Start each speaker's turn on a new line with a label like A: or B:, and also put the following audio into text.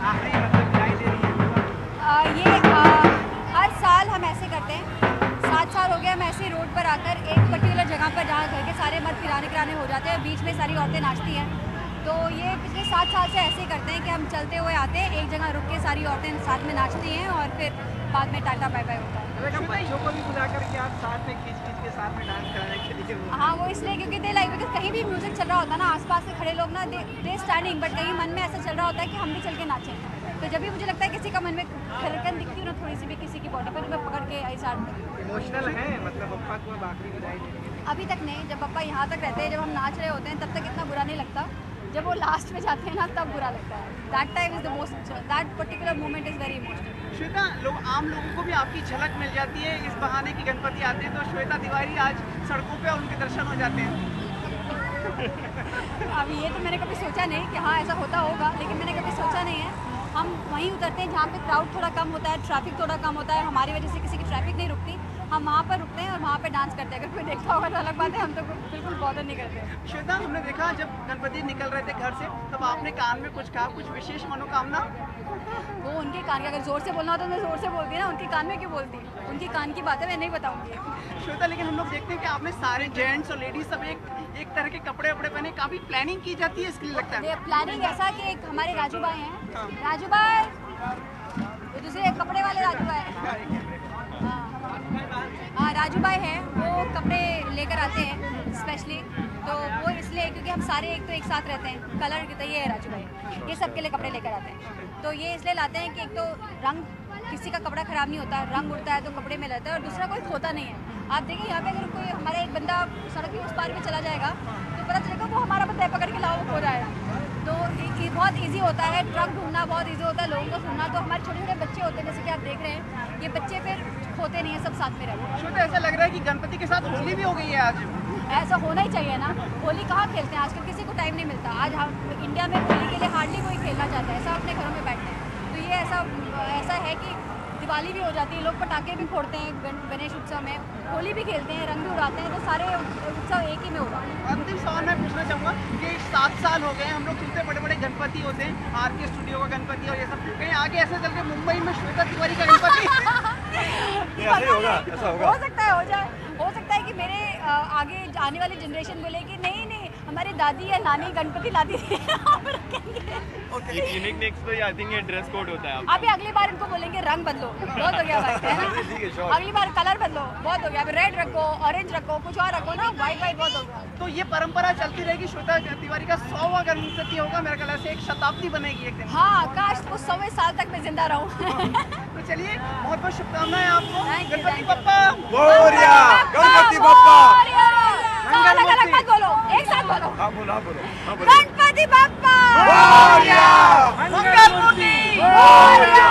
A: आखिरी मतलब विदाई दे रही है?
B: हर साल हम ऐसे करते हैं। 7 साल हो गए हम ऐसे रोड पर आकर एक पर्टिकुलर जगह पर जहाँ घर के सारे मर्द किराने हो जाते हैं, बीच में सारी औरतें नाचती हैं। तो ये पिछले 7 साल से ऐसे ही करते हैं कि हम चलते हुए आते हैं, एक जगह रुक के सारी औरतें साथ में नाचती हैं और फिर बाद में टाटा बाय बाय होता है।
A: बच्चों को भी बुला करके आप साथ में खींच के साथ में डांस कराने के लिए?
B: हाँ, वो इसलिए क्योंकि दे लाइक बिकॉज कहीं भी म्यूजिक चल रहा होता है ना, आसपास से खड़े लोग ना दे स्टैंडिंग, बट कहीं मन में ऐसा चल रहा होता है कि हम भी चल के नाचें। तो जब भी मुझे लगता है किसी का मन में धड़कन दिखती है ना थोड़ी सी भी किसी की बॉडी पर, मैं पकड़ के ऐसा
A: इमोशनल है मतलब पप्पा को आखिरी विदाई देने के लिए?
B: अभी तक नहीं। जब पापा यहाँ तक रहते हैं, जब हम नाच रहे होते हैं तब तक इतना बुरा नहीं लगता, जब वो लास्ट में जाते हैं ना तब बुरा लगता है। That time is the most, that particular moment is very emotional.
A: Shweta, आम लोगों को भी आपकी झलक मिल जाती है इस बहाने की गणपति आते हैं, तो श्वेता तिवारी आज सड़कों पे उनके दर्शन हो जाते हैं।
B: अब ये तो मैंने कभी सोचा नहीं कि हाँ ऐसा होता होगा, लेकिन मैंने कभी सोचा नहीं है। हम वहीं उतरते हैं जहाँ पे क्राउड थोड़ा कम होता है, ट्रैफिक थोड़ा कम होता है, हमारी वजह से किसी की ट्रैफिक नहीं रुकती, हम वहाँ पर रुकते हैं और वहाँ पे डांस करते हैं। अगर कोई देखता होगा तो अलग बात है, हम तो बिल्कुल बॉदर नहीं करते।
A: श्वेता, हमने देखा जब गणपति निकल रहे थे घर से तब आपने कान में कुछ कहा, कुछ विशेष मनोकामना?
B: वो उनके कान की, अगर जोर से बोलना होता तो मैं जोर से बोलती ना, उनके कान में क्यों बोलती? उनकी कान की बात है, मैं नहीं बताऊंगी।
A: श्वेता, लेकिन हम लोग देखते हैं कि आपने सारे जेंट्स और लेडीज सब एक तरह के कपड़े पहने, काफी प्लानिंग की जाती है इसके लिए लगता है?
B: प्लानिंग ऐसा कि एक हमारे राजू भाई हैं, राजू भाई, वो दूसरे कपड़े वाले राजू भाई, हाँ राजू भाई हैं, वो कपड़े लेकर आते हैं स्पेशली। तो वो इसलिए क्योंकि हम सारे एक तो एक साथ रहते हैं, कलर तो ये है राजू भाई, ये सबके लिए कपड़े लेकर आते हैं। तो ये इसलिए लाते हैं कि एक तो रंग, किसी का कपड़ा ख़राब नहीं होता, रंग उड़ता है तो कपड़े में रहता है, और दूसरा कोई खोता नहीं है। आप देखिए यहाँ पे अगर कोई हमारा एक बंदा सड़क के उस पार में चला जाएगा तो पता चलेगा वो हमारा बंदा पकड़ के लाओ वो खो रहा है। तो ये बहुत इजी होता है, ट्रक ढूंढना बहुत इजी होता है, लोगों को सुनना। तो हमारे छोटे छोटे बच्चे होते हैं, जैसे कि आप देख रहे हैं, ये बच्चे फिर खोते नहीं है, सब साथ में रहते हैं।
A: श्वेता, ऐसा लग रहा है कि गणपति के साथ होली भी हो गई है आज?
B: ऐसा होना ही चाहिए ना, होली कहाँ खेलते हैं आजकल, किसी को टाइम नहीं मिलता। आज हम इंडिया में होली के लिए हार्डली कोई खेलना चाहता है, सब अपने घरों में बैठते हैं। तो ये ऐसा है कि दिवाली भी हो जाती है, लोग पटाखे भी फोड़ते हैं गणेश उत्सव में, होली भी खेलते हैं, रंग भी उड़ाते हैं, तो सारे उत्सव एक ही में होगा।
A: अंतिम सवाल मैं पूछना चाहूँगा कि 7 साल हो गए हम लोग सुनते बड़े बड़े गणपति होते हैं, RK स्टूडियो का गणपति और ये सब, कहीं आगे ऐसे चल के मुंबई में श्वेता तिवारी का गणपति
C: ऐसा होगा?
B: हो सकता है, हो सकता है कि मेरे आगे आने वाली जनरेशन बोले कि नहीं हमारी दादी या नानी गणपति लाती थी।
C: आई थिंक ये ड्रेस कोड होता है।
B: अभी अगली बार इनको बोलेंगे रंग बदलो, बहुत हो गया भाई, है ना? अगली बार कलर बदलो, बहुत हो गया। अभी रेड रखो, ऑरेंज रखो, कुछ और रखो ना, वाइट बहुत हो गया।
A: तो ये परंपरा चलती रहेगी, श्वेता तिवारी का 100वां गणपति होगा मेरे ख्याल से, एक शताब्दी बनेगी एक दिन।
B: हाँ, काश वो 100वें साल तक मैं जिंदा रहूँ।
A: तो चलिए, बहुत बहुत शुभकामनाएं आपको। गणपति बप्पा
C: मोरया, गणपति बप्पा।
B: अलग अलग मत बोलो, एक साथ बोलो।
C: हाँ बोलो।
B: गणपति बप्पा
C: मोरया,
A: मंगल मूर्ति
B: मोरया।